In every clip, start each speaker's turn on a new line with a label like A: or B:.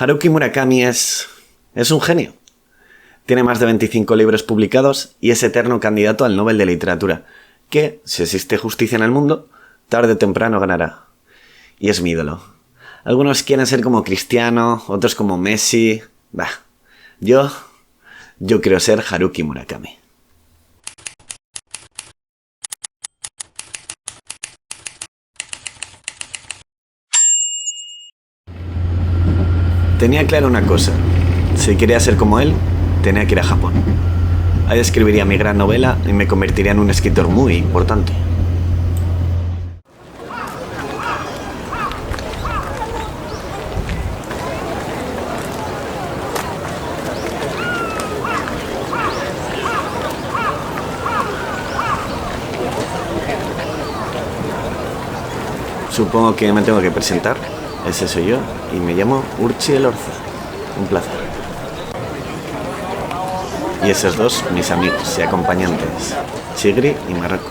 A: Haruki Murakami es un genio. Tiene más de 25 libros publicados y es eterno candidato al Nobel de Literatura, que, si existe justicia en el mundo, tarde o temprano ganará. Y es mi ídolo. Algunos quieren ser como Cristiano, otros como Messi. Bah, yo creo ser Haruki Murakami. Tenía claro una cosa. Si quería ser como él, tenía que ir a Japón. Ahí escribiría mi gran novela y me convertiría en un escritor muy importante. Supongo que me tengo que presentar. Ese soy yo y me llamo Urchi Elorza. Un placer. Y esos dos, mis amigos y acompañantes, Chigri y Maroko.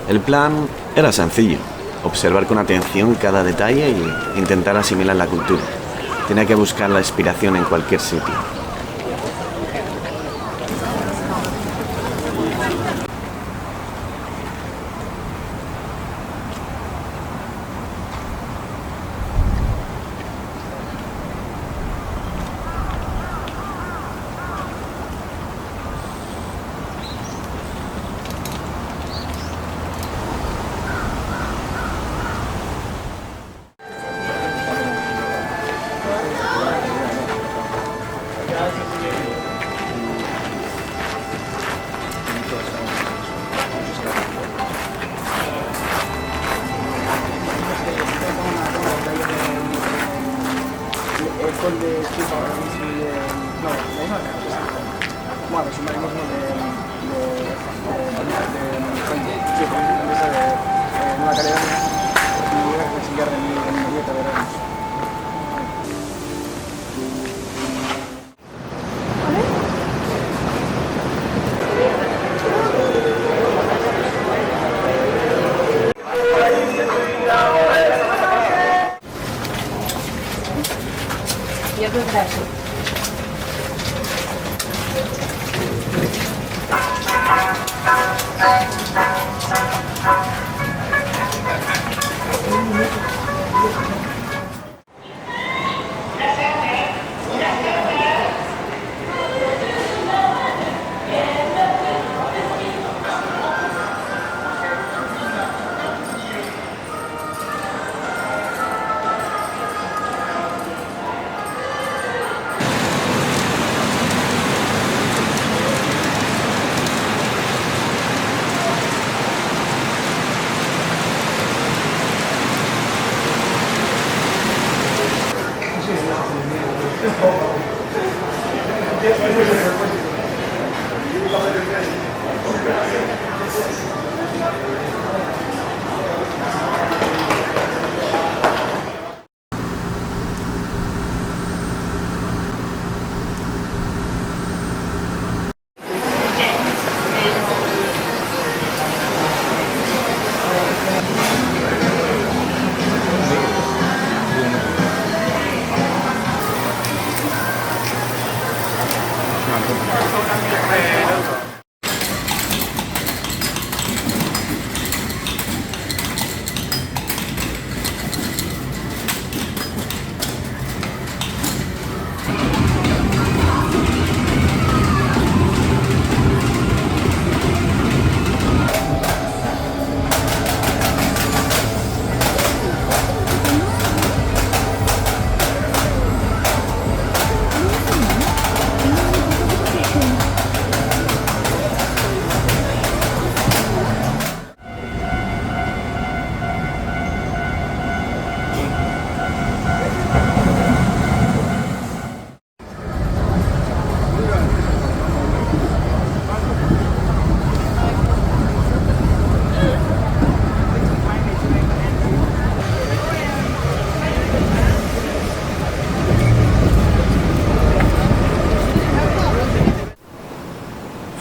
A: El plan era sencillo: observar con atención cada detalle y intentar asimilar la cultura. Tenía que buscar la inspiración en cualquier sitio.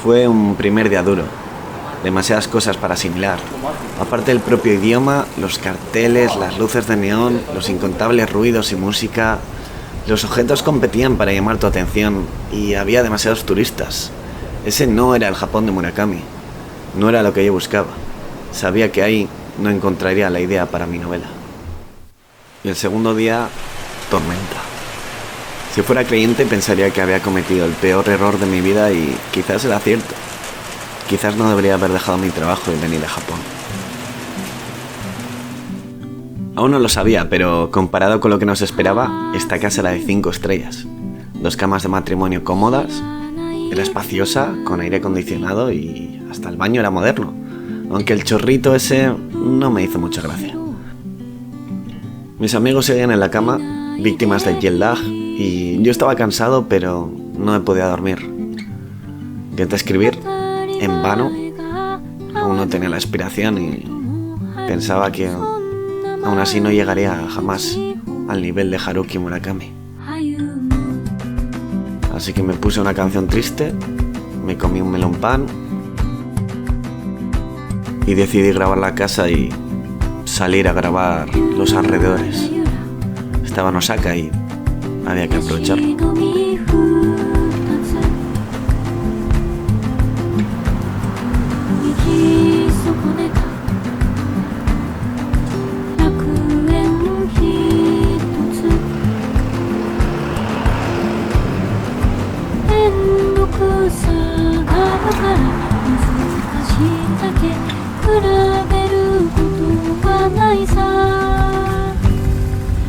A: Fue un primer día duro. Demasiadas cosas para asimilar. Aparte del propio idioma, los carteles, las luces de neón, los incontables ruidos y música. Los objetos competían para llamar tu atención y había demasiados turistas. Ese no era el Japón de Murakami. No era lo que yo buscaba. Sabía que ahí no encontraría la idea para mi novela. Y el segundo día, tormenta. Si fuera creyente pensaría que había cometido el peor error de mi vida y quizás era cierto. Quizás no debería haber dejado mi trabajo y venir a Japón. Aún no lo sabía, pero comparado con lo que nos esperaba, esta casa era de 5 estrellas. 2 camas de matrimonio cómodas, era espaciosa, con aire acondicionado y hasta el baño era moderno. Aunque el chorrito ese no me hizo mucha gracia. Mis amigos seguían en la cama, víctimas del jet lag, y yo estaba cansado, pero no me podía dormir. Intenté escribir, en vano. Aún no tenía la inspiración y pensaba que aún así no llegaría jamás al nivel de Haruki Murakami. Así que me puse una canción triste, me comí un melón pan y decidí grabar la casa y salir a grabar los alrededores. Estaba en Osaka y había que aprovecharlo.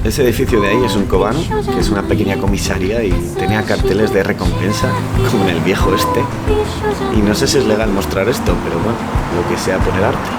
A: Ese edificio de ahí es un Kobano, que es una pequeña comisaría y tenía carteles de recompensa, como en el viejo este. Y no sé si es legal mostrar esto, pero bueno, lo que sea por el arte.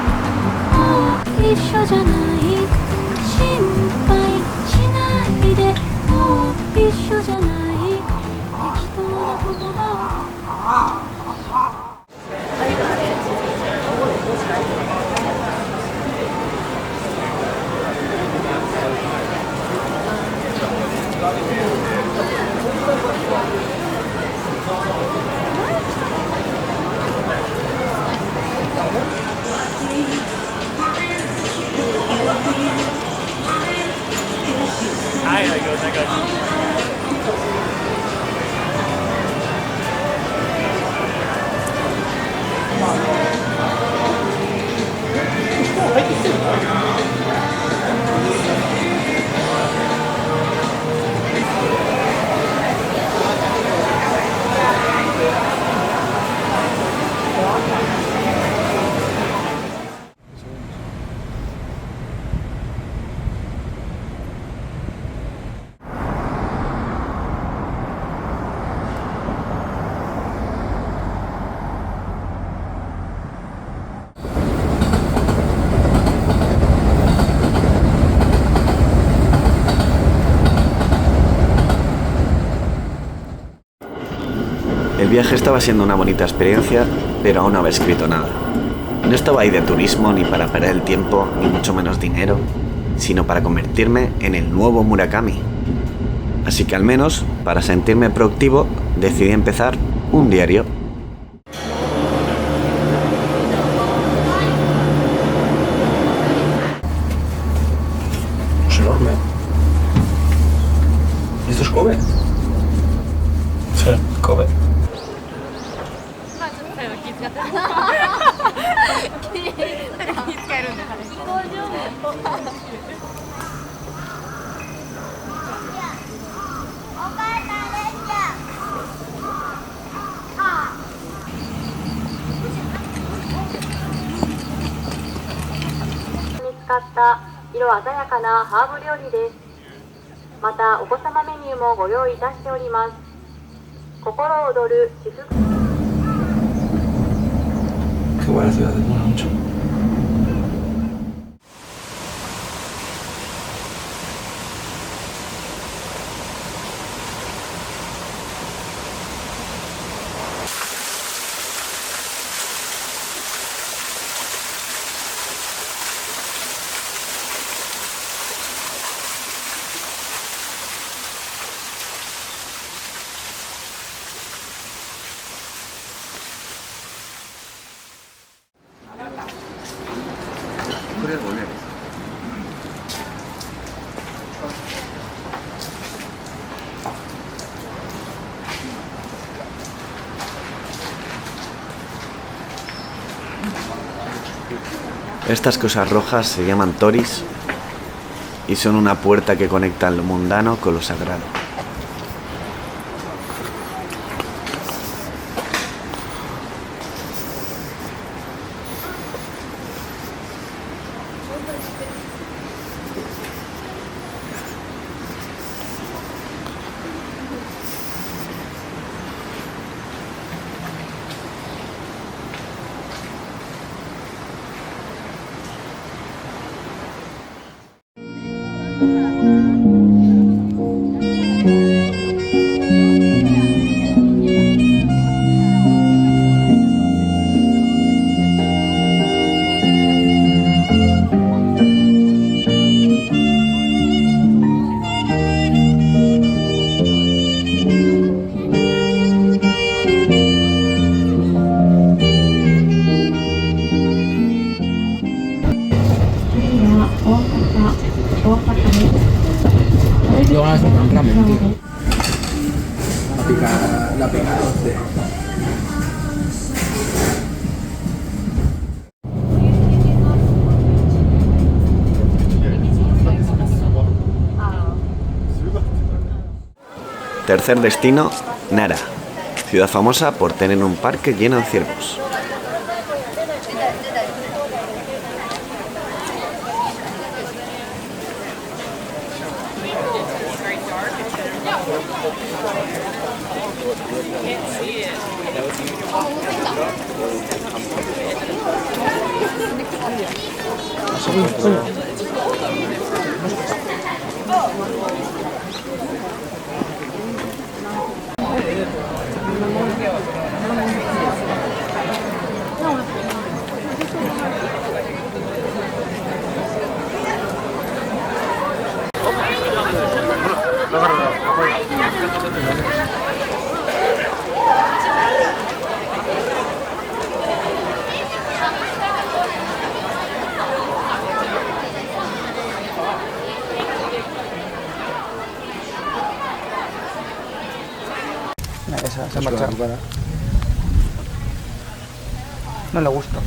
A: El viaje estaba siendo una bonita experiencia, pero aún no había escrito nada. No estaba ahí de turismo ni para perder el tiempo, ni mucho menos dinero, sino para convertirme en el nuevo Murakami. Así que al menos, para sentirme productivo, decidí empezar un diario.
B: Es enorme. ¿Y esto es Kobe? Sí, Kobe. Qué buena ciudad, te mola mucho.
A: Estas cosas rojas se llaman toris y son una puerta que conecta lo mundano con lo sagrado.
C: Yo langsung ramen gitu. Tapi harus deh.
A: Tercer destino, Nara, ciudad famosa por tener un parque lleno de ciervos.
C: Esa se ha marchado. No le gusta.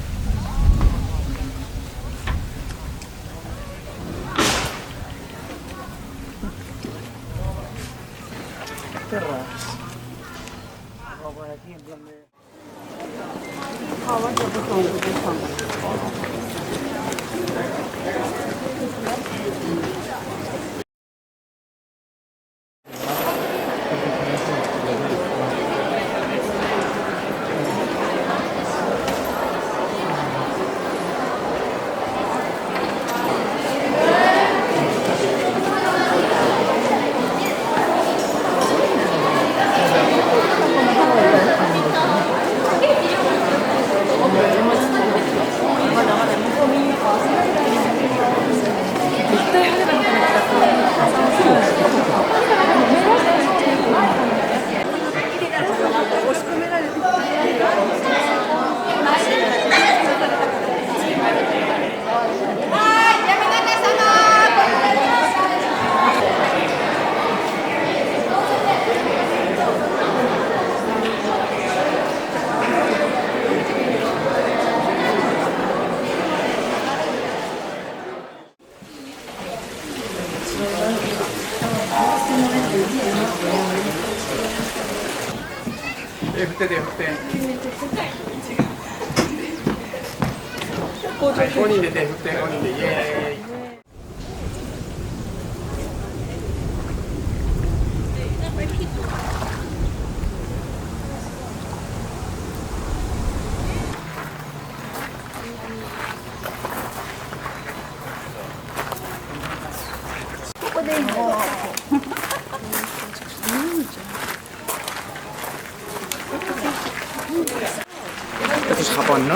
C: Esto es Japón, ¿no?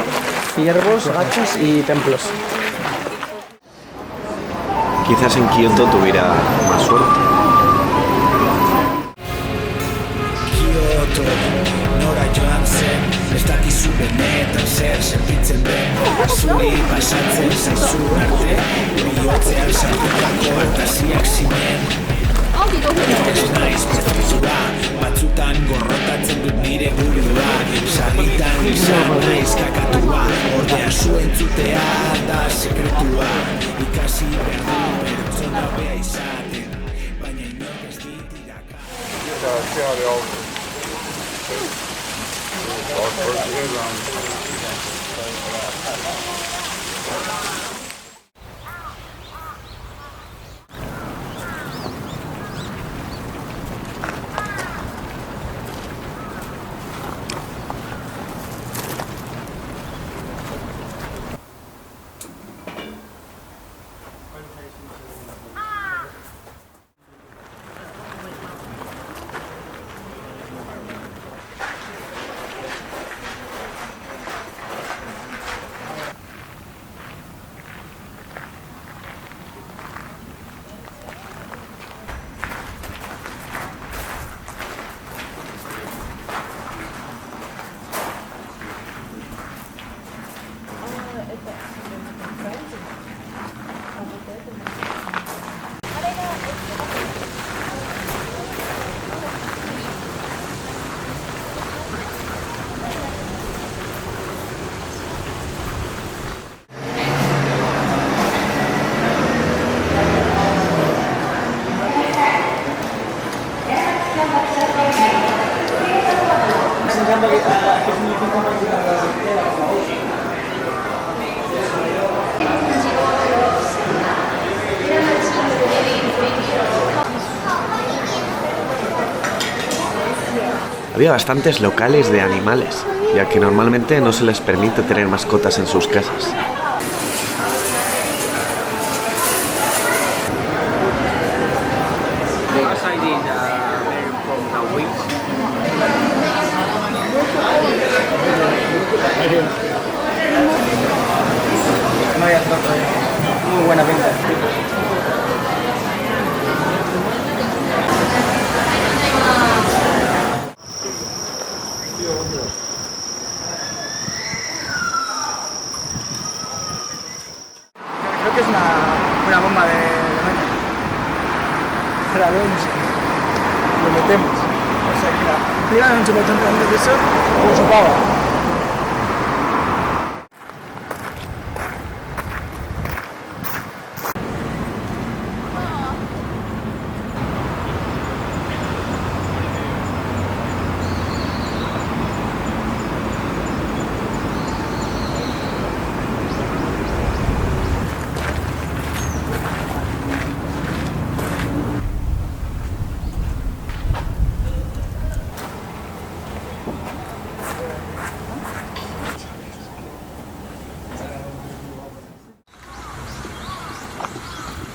C: Ciervos, gachas y templos.
A: Quizás en Kioto tuviera más suerte.
D: Kyoto, nora joan zen, ez dakizu benetan zer sentitzen den. Zuri pasatzen zaizun arte, bihotzean sartutako fantasiak zinen. Ez naiz prozesua, batzutan gorrotatzen dut nire burua, sarritan izan naiz kakatua, ordea zuentzutea da sekretua. Ikasi behar du pertsona bea izaten, baina inork ez dit iraka.
A: Había bastantes locales de animales, ya que normalmente no se les permite tener mascotas en sus casas.
C: No hay atraso, muy buena pinta. Creo que es una bomba de metal. La vemos, lo metemos. O sea, que tiran un chupetón grande de eso, o chupaba.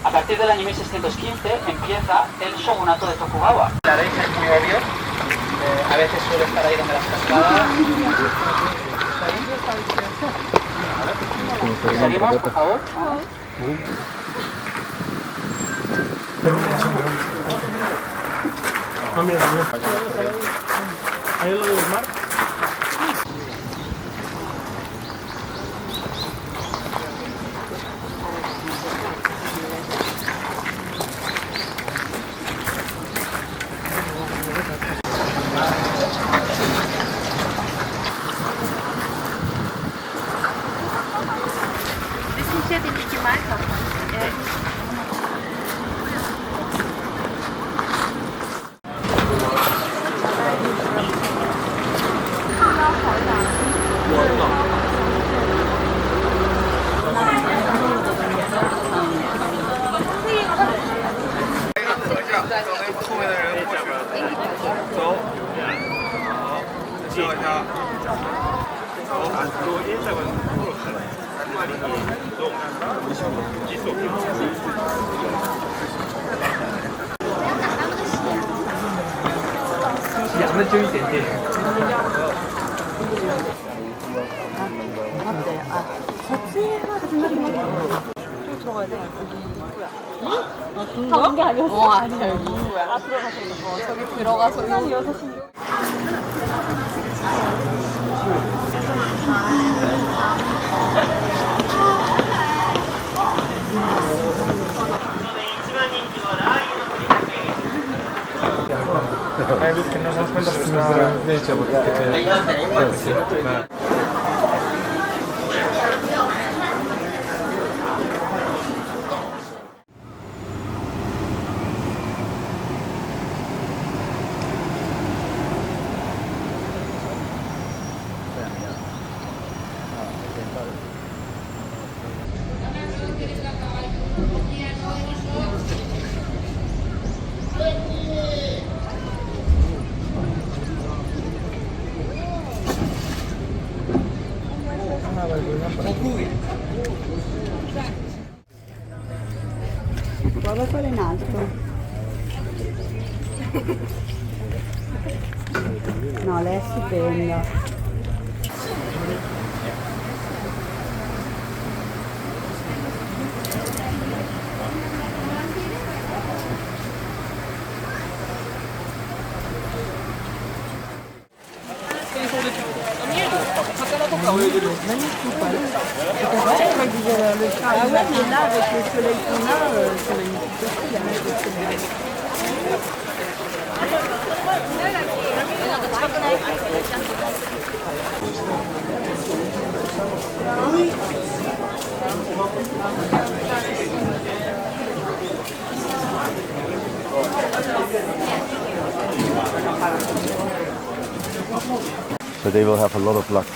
E: A partir del año 1615 empieza el shogunato de Tokugawa.
C: La ley es muy obvio, a veces suele estar ahí donde las cascadas.
E: ¿Seguimos, por favor?
B: Ahí lo del mar.
F: 가본 게 아니었어? 아니야 여기 앞으로 가서 저기 들어가서 시간이 6시
B: Hay veces que nos damos cuenta que está... De hecho, porque...
F: Guarda quello in alto. No, lei è stupenda. Ah ouais, mais là, avec le soleil qu'on a, c'est magnifique aussi, la neige de
A: So they will have a lot of luck.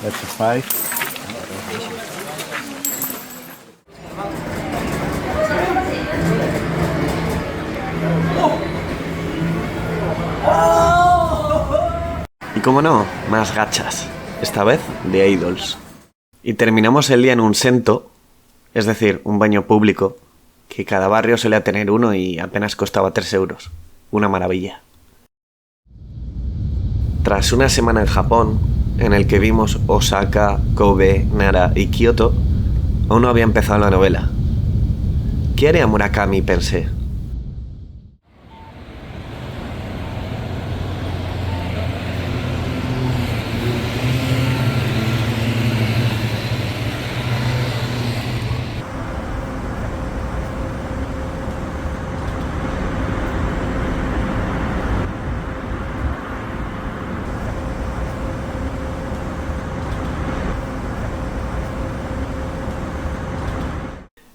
A: That's a 5. Y como no, más gachas. Esta vez de idols. Y terminamos el día en un sento, es decir, un baño público, que cada barrio solía tener uno y apenas costaba 3 euros. Una maravilla. Tras una semana en Japón, en el que vimos Osaka, Kobe, Nara y Kioto, aún no había empezado la novela. ¿Qué haría Murakami?, pensé.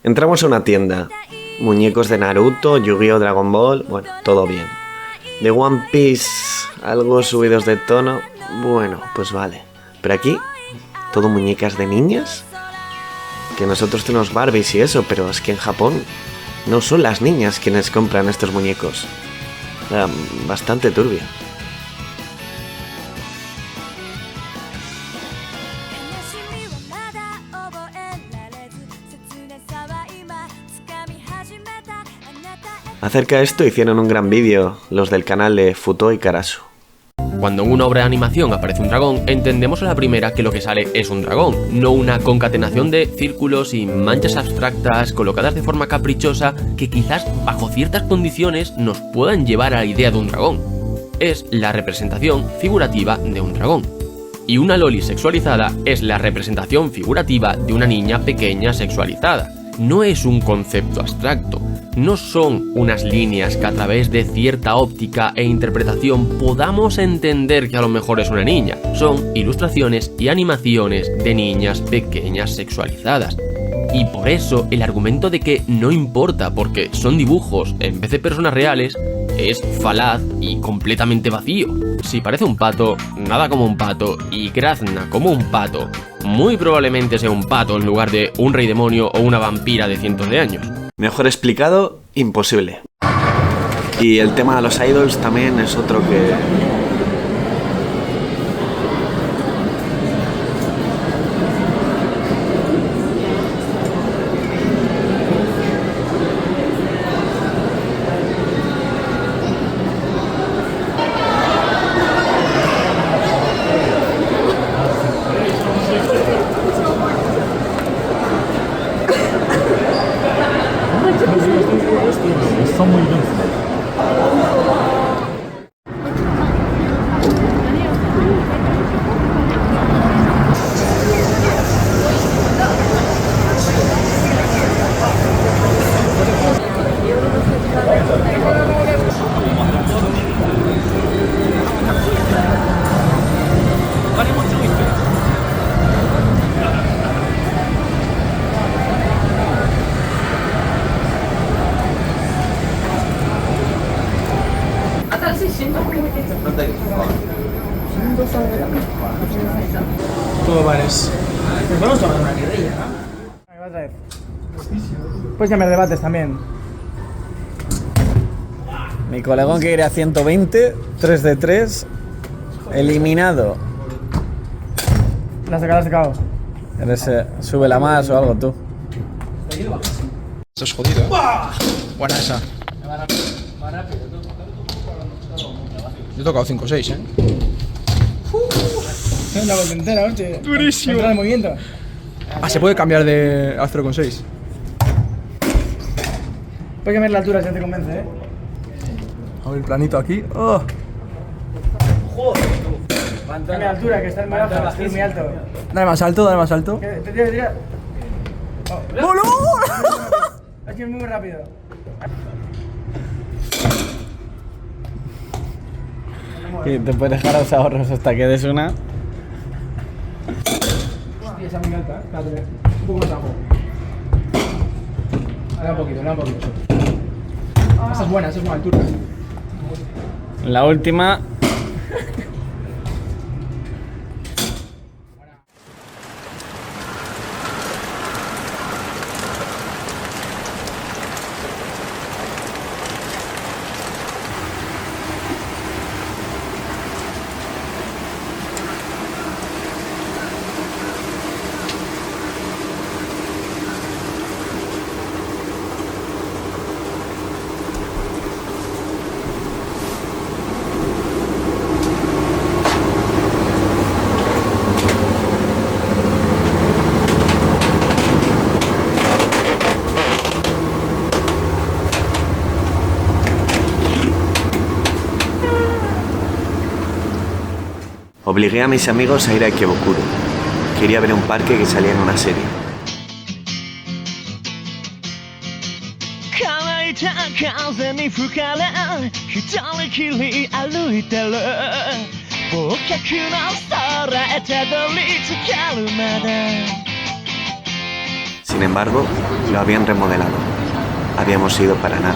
A: Entramos a una tienda. Muñecos de Naruto, Yu-Gi-Oh, Dragon Ball, bueno, todo bien. De One Piece, algo subidos de tono, bueno, pues vale. Pero aquí, todo muñecas de niñas. Que nosotros tenemos Barbies y eso, pero es que en Japón no son las niñas quienes compran estos muñecos. Bastante turbio. Acerca de esto hicieron un gran vídeo los del canal de Futoi Karasu.
G: Cuando en una obra de animación aparece un dragón, entendemos a la primera que lo que sale es un dragón, no una concatenación de círculos y manchas abstractas colocadas de forma caprichosa que quizás bajo ciertas condiciones nos puedan llevar a la idea de un dragón. Es la representación figurativa de un dragón. Y una loli sexualizada es la representación figurativa de una niña pequeña sexualizada. No es un concepto abstracto. No son unas líneas que a través de cierta óptica e interpretación podamos entender que a lo mejor es una niña. Son ilustraciones y animaciones de niñas pequeñas sexualizadas. Y por eso el argumento de que no importa porque son dibujos en vez de personas reales es falaz y completamente vacío. Si parece un pato, nada como un pato y grazna como un pato, muy probablemente sea un pato en lugar de un rey demonio o una vampira de cientos de años.
A: Mejor explicado, imposible. Y el tema de los idols también es otro que...
C: Todo bares. Pues vamos a tomar una guerrilla, ¿no? Ahí va otra vez. Puedes cambiar de bates también. Mi colegón que iré a 120, 3 de 3.
A: Eliminado.
C: La has sacado.
A: Súbela más o algo tú.
H: Esto es jodido, ¿eh? Buena esa. Yo he tocado 5-6, ¿eh?
C: Una vuelta entera, hostia.
H: Durísimo.
C: Entra de movimiento.
H: Ah, se puede cambiar de a 0,6.
C: Puedes cambiar la altura si no te convence, ¿eh?
H: A ver el planito aquí. Oh.
C: Cambia la altura, que está muy alto. Es muy alto.
H: Dale más alto, dale más alto.
C: Te tira.
H: ¡Bolo!
C: Es que es muy rápido.
A: Y te puedes dejar los ahorros hasta que des una.
C: Hostia, esa es muy alta, ¿eh? Espérate, un poco más abajo. Dale un poquito, dale un poquito. Esa es buena altura.
A: La última. Obligué a mis amigos a ir a Ikebukuro. Quería ver un parque que salía en una serie. Sin embargo, lo habían remodelado. Habíamos ido para nada.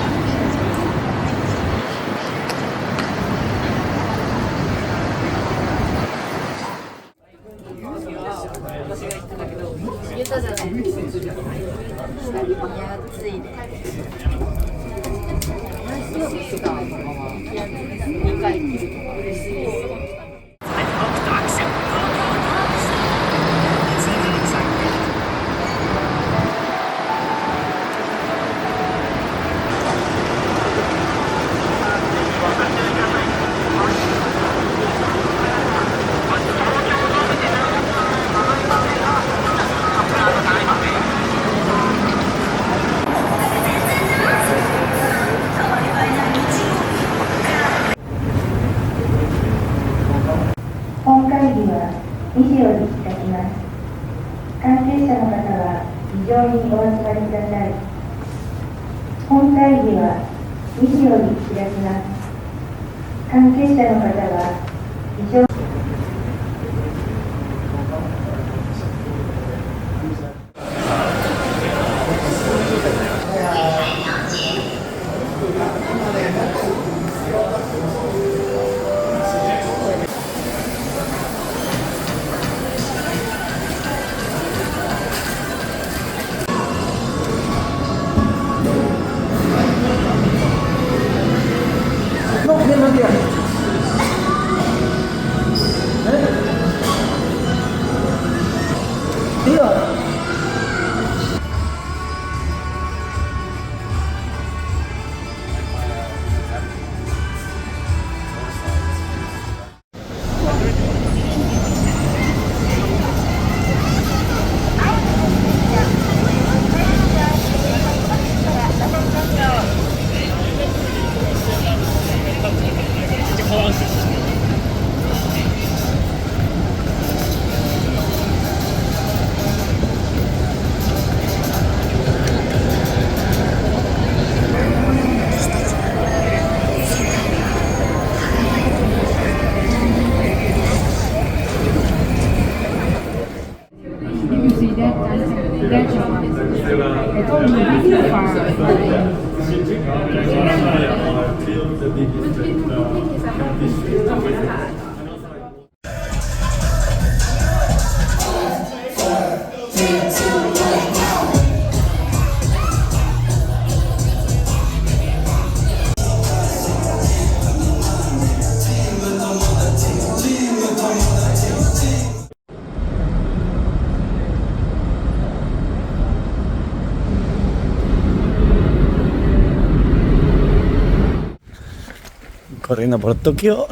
A: corriendo por Tokio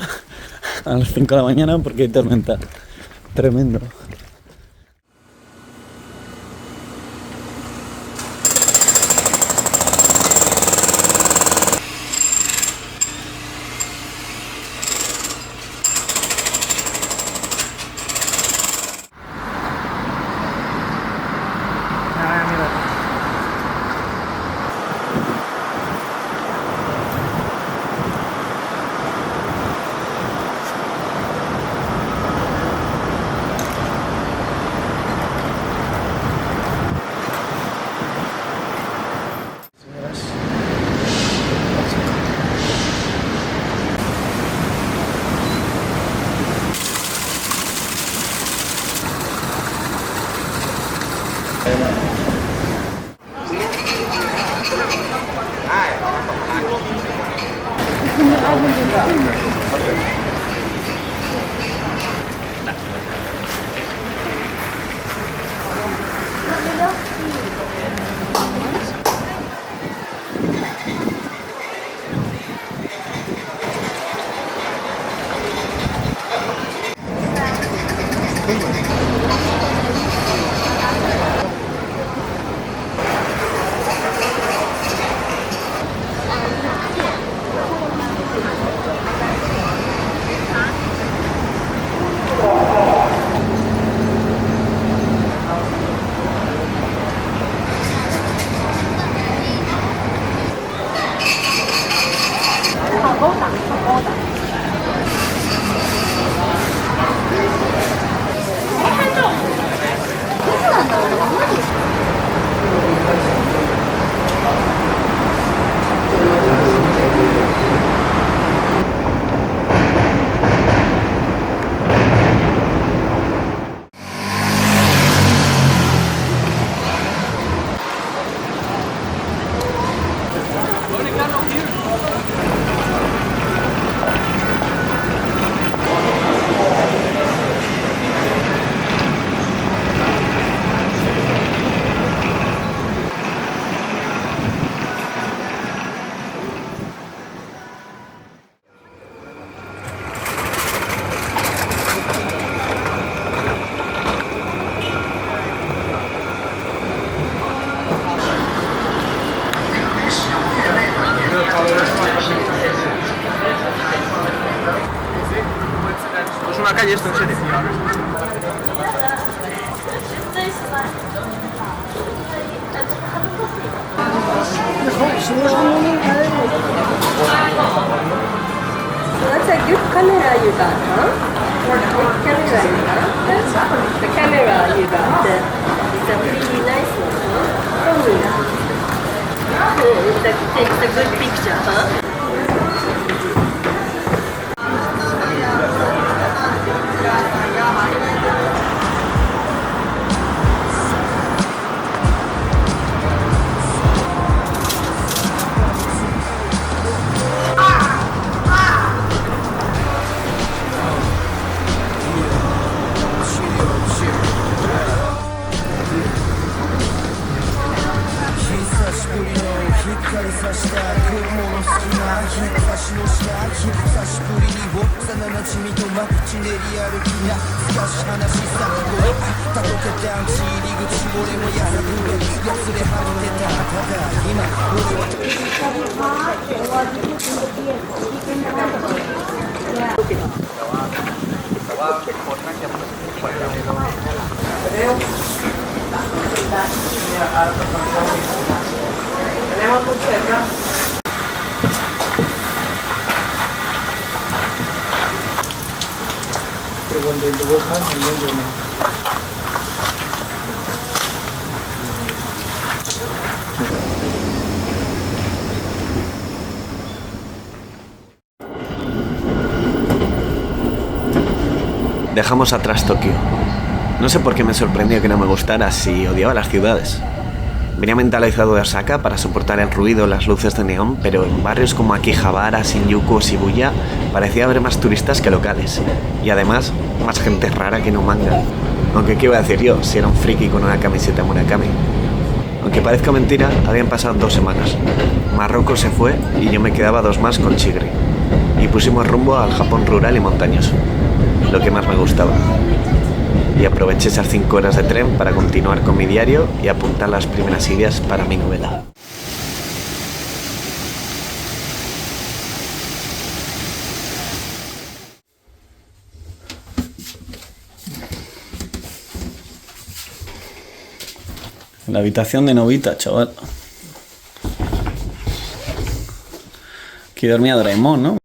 A: a las 5 de la mañana porque hay tormenta. Tremendo.
C: Es una calle esto, en serio.
F: That's a good camera you got, huh? What camera you got? The camera you got. It's a pretty nice one, huh? It takes a good picture, huh?
A: Dejamos atrás Tokio. No sé por qué me sorprendió que no me gustara si odiaba las ciudades. Venía mentalizado de Osaka para soportar el ruido, las luces de neón, pero en barrios como Akihabara, Shinjuku o Shibuya parecía haber más turistas que locales. Y además, más gente rara que en un manga. Aunque qué iba a decir yo, si era un friki con una camiseta Murakami. Aunque parezca mentira, habían pasado 2 semanas. Marruecos se fue y yo me quedaba 2 más con Chigri. y pusimos rumbo al Japón rural y montañoso, lo que más me gustaba. Y aproveché esas 5 horas de tren para continuar con mi diario y apuntar las primeras ideas para mi novela.
B: La habitación de Novita, chaval. Aquí dormía Doraemon, ¿no?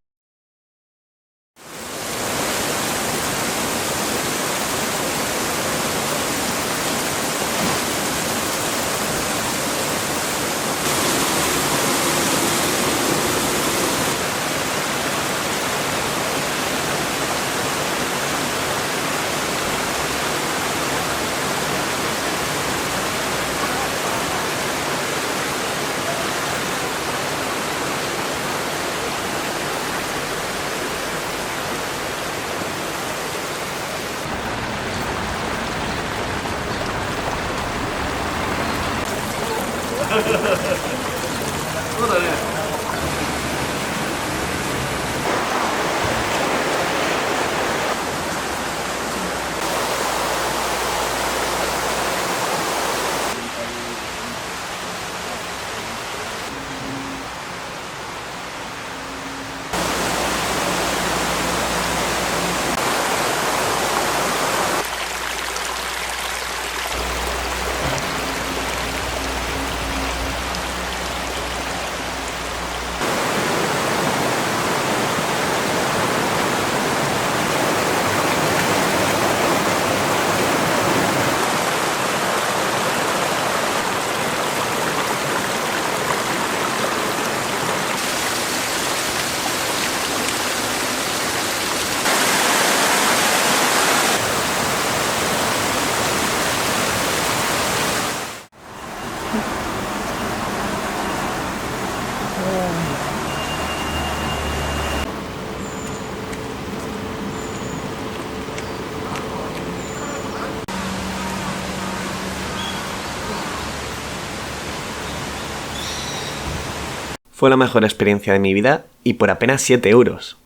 A: Fue la mejor experiencia de mi vida y por apenas 7 euros.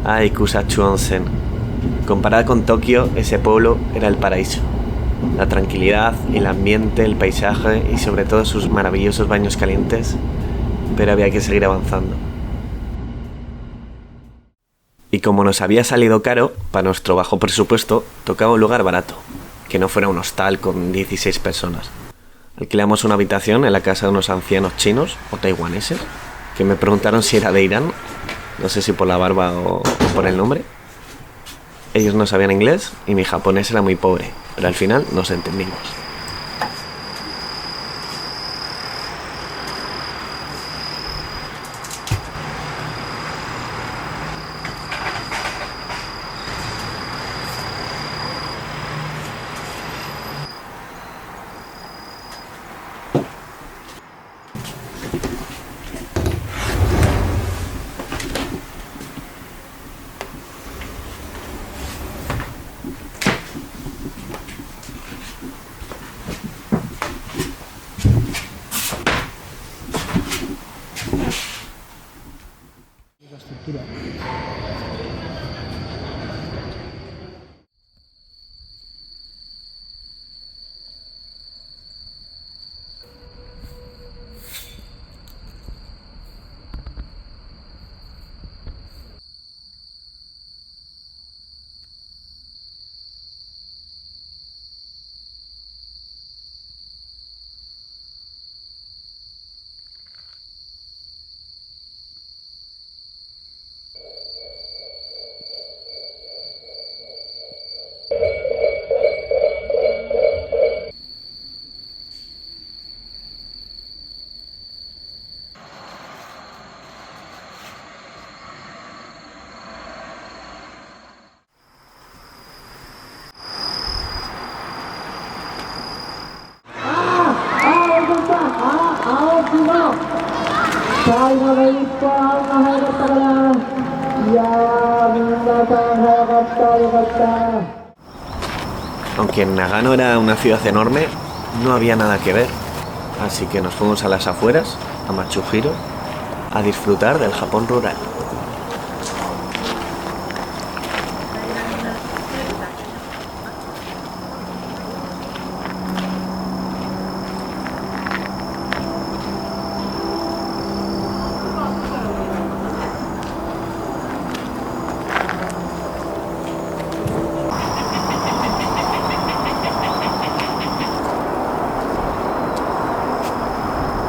A: Ay, Kusatsu Onsen. Comparada con Tokio, ese pueblo era el paraíso. La tranquilidad, el ambiente, el paisaje y sobre todo sus maravillosos baños calientes, pero había que seguir avanzando. Y como nos había salido caro, para nuestro bajo presupuesto, tocaba un lugar barato, que no fuera un hostal con 16 personas. Alquilamos una habitación en la casa de unos ancianos chinos o taiwaneses, que me preguntaron si era de Irán, no sé si por la barba o por el nombre. Ellos no sabían inglés y mi japonés era muy pobre, pero al final nos entendimos. Aunque Nagano era una ciudad enorme, no había nada que ver, así que nos fuimos a las afueras, a Matsuhiro, a disfrutar del Japón rural.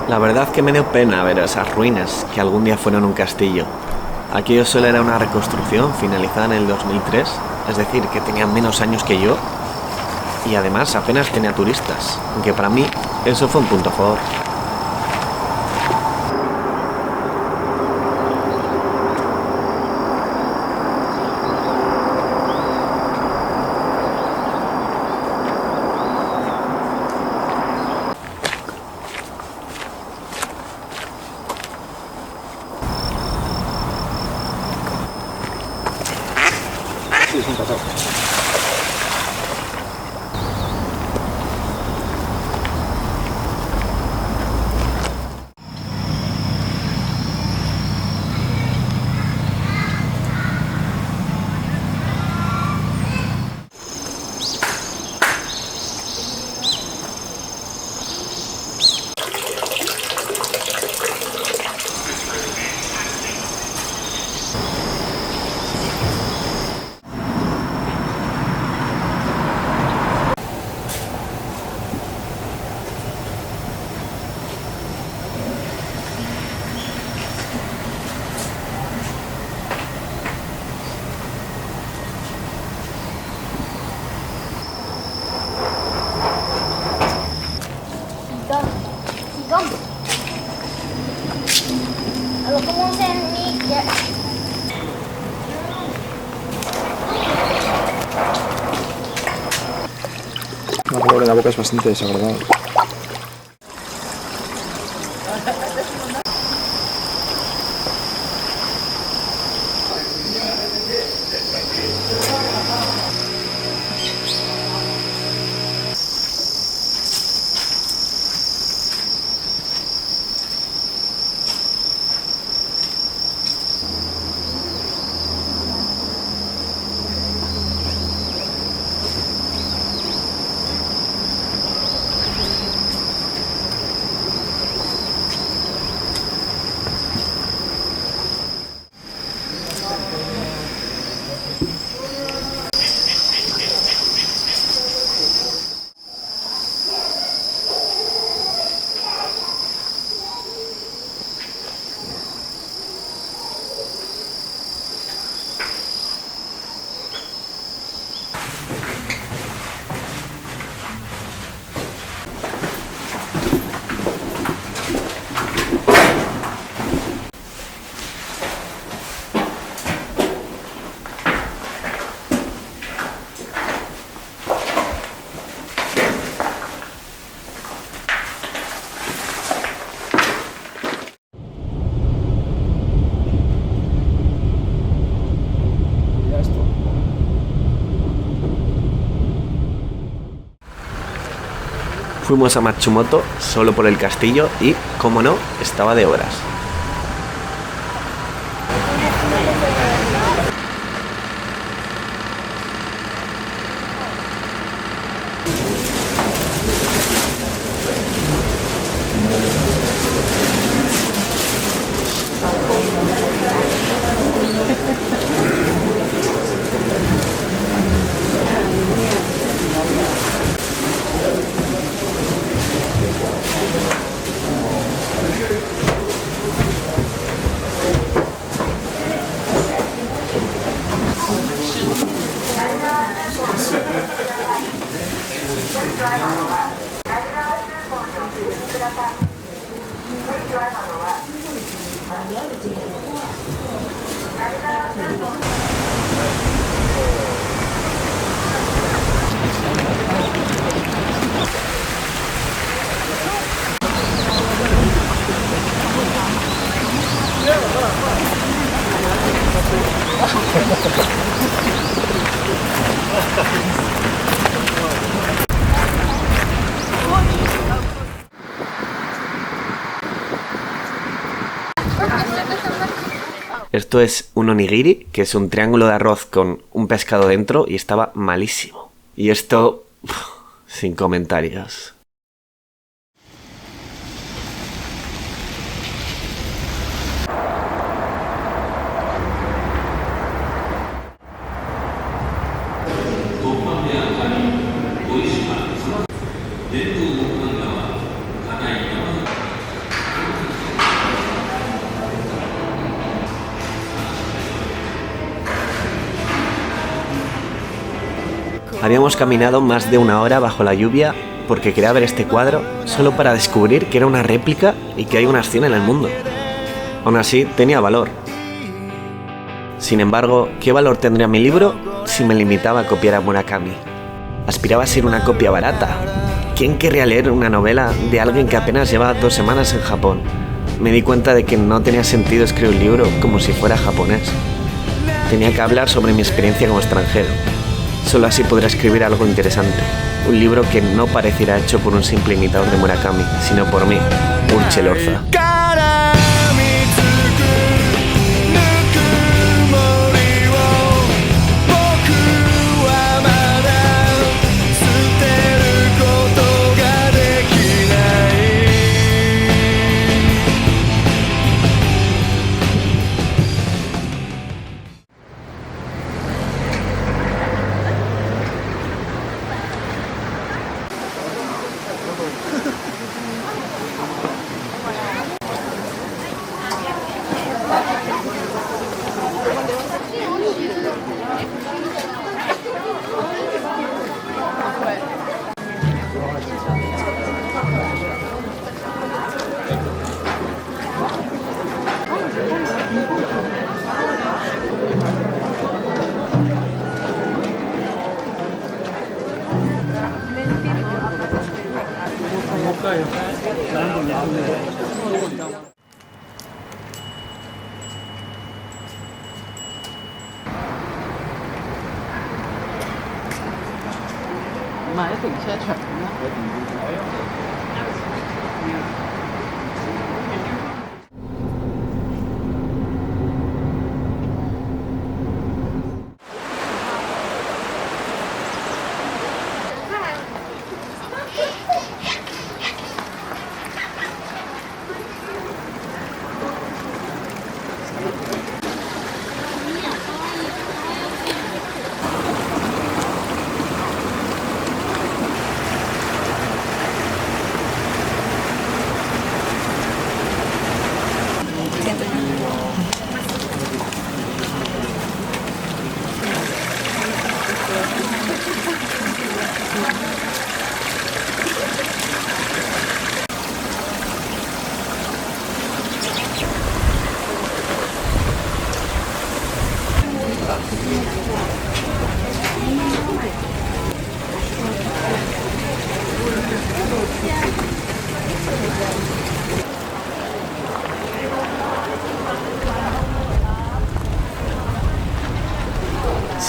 A: La verdad que me dio pena ver esas ruinas que algún día fueron un castillo. Aquello solo era una reconstrucción finalizada en el 2003, es decir, que tenía menos años que yo y además apenas tenía turistas, aunque para mí eso fue un punto a favor.
H: El color de la boca es bastante desagradable.
A: Fuimos a Matsumoto solo por el castillo y, como no, estaba de obras. Esto es un onigiri, que es un triángulo de arroz con un pescado dentro y estaba malísimo. Y esto, sin comentarios. Habíamos caminado más de 1 hora bajo la lluvia porque quería ver este cuadro solo para descubrir que era una réplica y que hay una acción en el mundo. Aún así, tenía valor. Sin embargo, ¿qué valor tendría mi libro si me limitaba a copiar a Murakami? Aspiraba a ser una copia barata. ¿Quién querría leer una novela de alguien que apenas lleva 2 semanas en Japón? Me di cuenta de que no tenía sentido escribir un libro como si fuera japonés. Tenía que hablar sobre mi experiencia como extranjero. Solo así podré escribir algo interesante. Un libro que no pareciera hecho por un simple imitador de Murakami, sino por mí, Urche Lorza.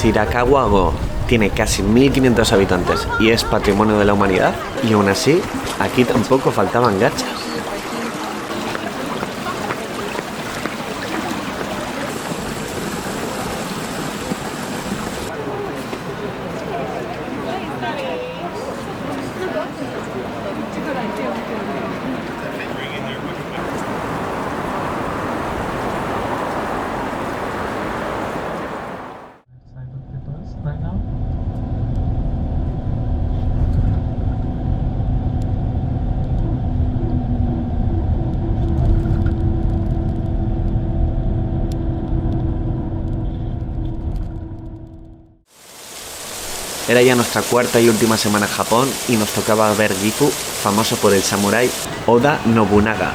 A: Shirakawa-go tiene casi 1500 habitantes y es patrimonio de la humanidad, y aún así, aquí tampoco faltaban gachas. Era ya nuestra cuarta y última semana en Japón y nos tocaba ver Gifu, famoso por el samurái Oda Nobunaga.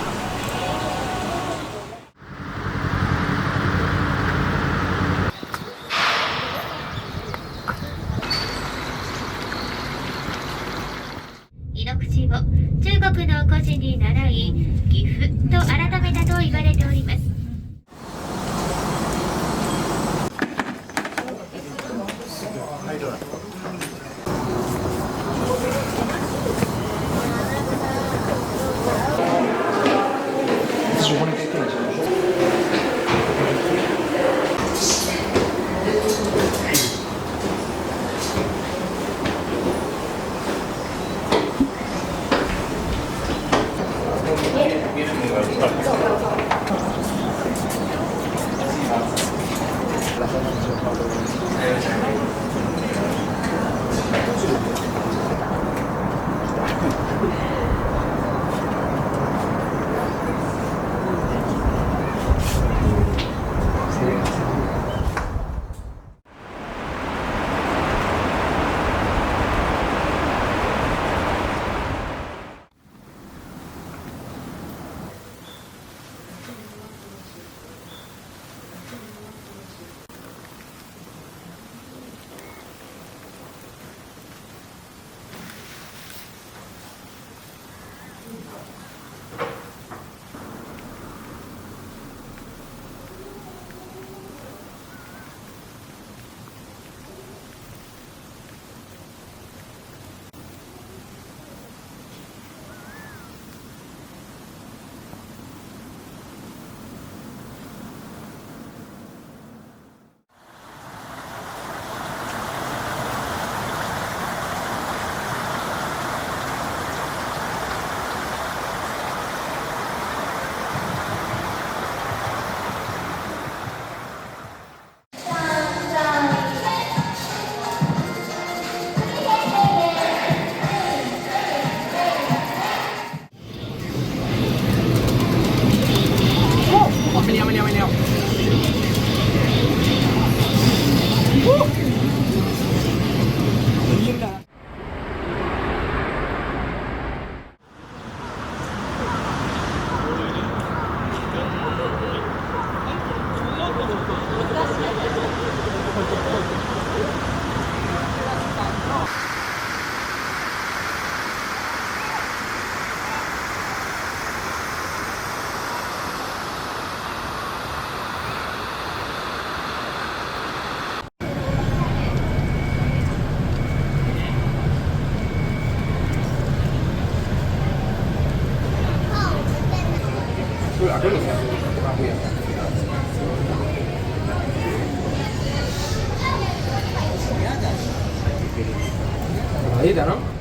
H: salida, ¿no?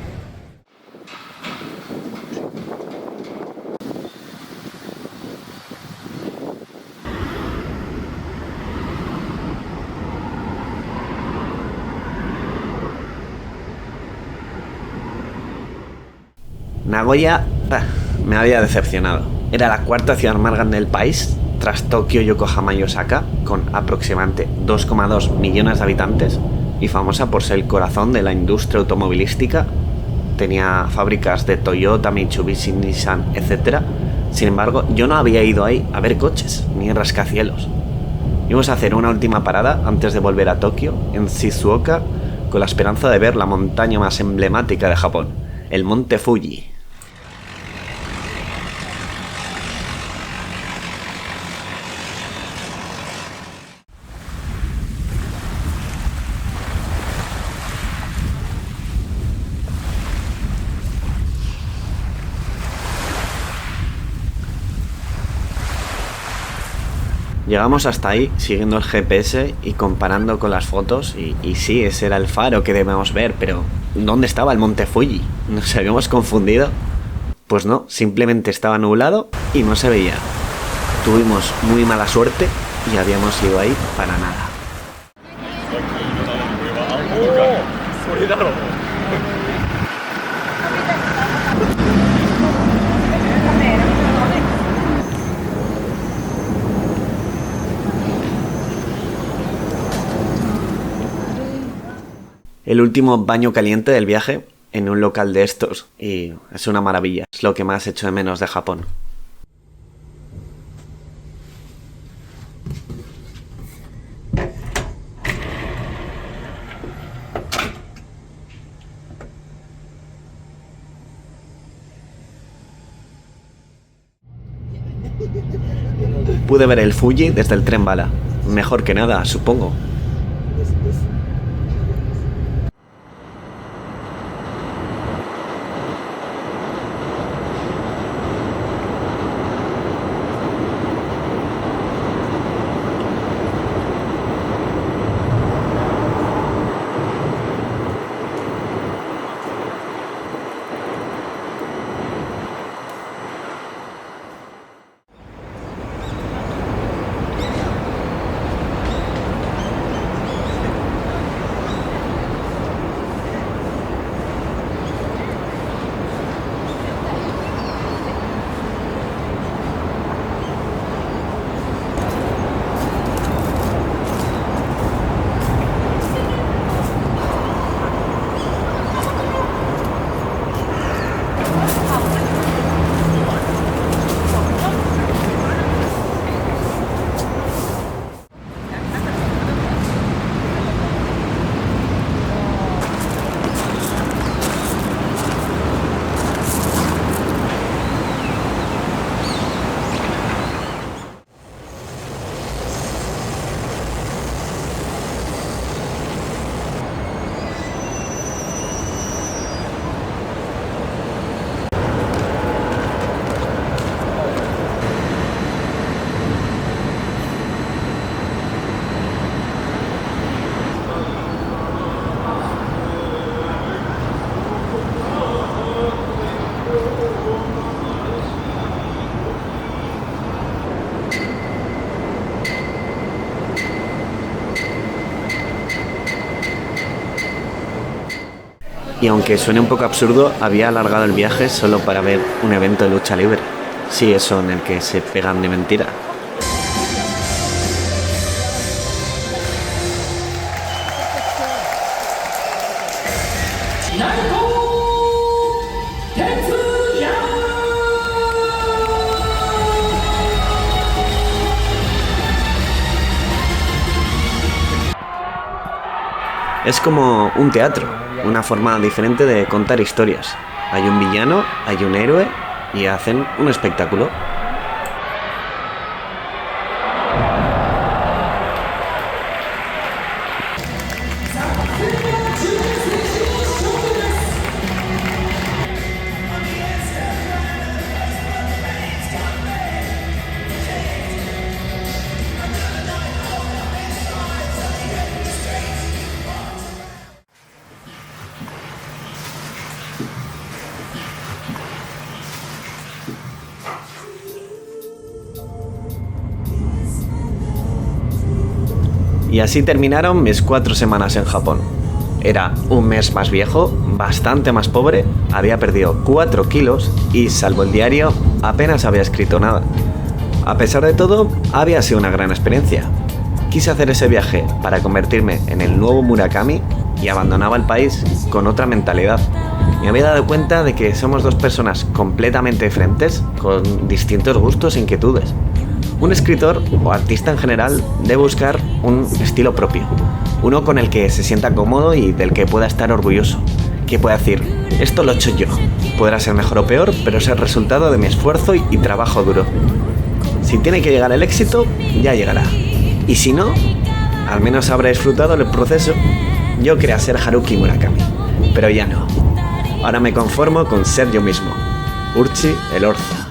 A: Nagoya me había decepcionado. Era la cuarta ciudad más grande del país, tras Tokio, Yokohama y Osaka, con aproximadamente 2,2 millones de habitantes y famosa por ser el corazón de la industria automovilística. Tenía fábricas de Toyota, Mitsubishi, Nissan, etc. Sin embargo, yo no había ido ahí a ver coches, ni rascacielos. Íbamos a hacer una última parada antes de volver a Tokio, en Shizuoka, con la esperanza de ver la montaña más emblemática de Japón, el monte Fuji. Llegamos hasta ahí siguiendo el GPS y comparando con las fotos y sí, ese era el faro que debemos ver, pero ¿dónde estaba el monte Fuji? ¿Nos habíamos confundido? Pues no, simplemente estaba nublado y no se veía. Tuvimos muy mala suerte y habíamos ido ahí para nada. El último baño caliente del viaje en un local de estos y es una maravilla, es lo que más echo de menos de Japón. Pude ver el Fuji desde el tren bala, mejor que nada, supongo. Y aunque suene un poco absurdo, había alargado el viaje solo para ver un evento de lucha libre. Sí, eso en el que se pegan de mentira. Es como un teatro, una forma diferente de contar historias. Hay un villano, hay un héroe y hacen un espectáculo. Y así terminaron mis 4 semanas en Japón. Era un mes más viejo, bastante más pobre, había perdido 4 kilos y, salvo el diario, apenas había escrito nada. A pesar de todo, había sido una gran experiencia. Quise hacer ese viaje para convertirme en el nuevo Murakami y abandonaba el país con otra mentalidad. Me había dado cuenta de que somos 2 personas completamente diferentes, con distintos gustos e inquietudes. Un escritor o artista en general debe buscar un estilo propio, uno con el que se sienta cómodo y del que pueda estar orgulloso, que pueda decir, esto lo he hecho yo, podrá ser mejor o peor, pero es el resultado de mi esfuerzo y trabajo duro. Si tiene que llegar el éxito, ya llegará. Y si no, al menos habrá disfrutado el proceso. Yo quería ser Haruki Murakami, pero ya no. Ahora me conformo con ser yo mismo, Urchi Elorza.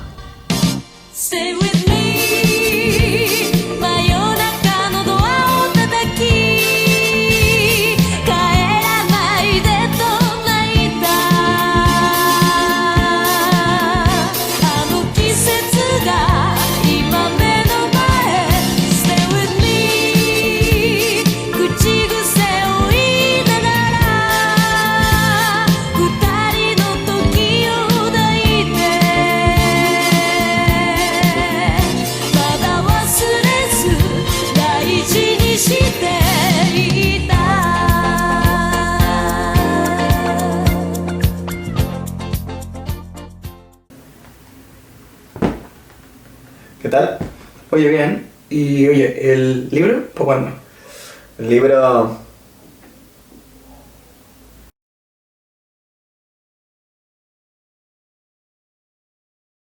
A: ¿Qué tal?
C: Oye, bien. Y oye, ¿el libro? ¿Para cuándo?
A: El libro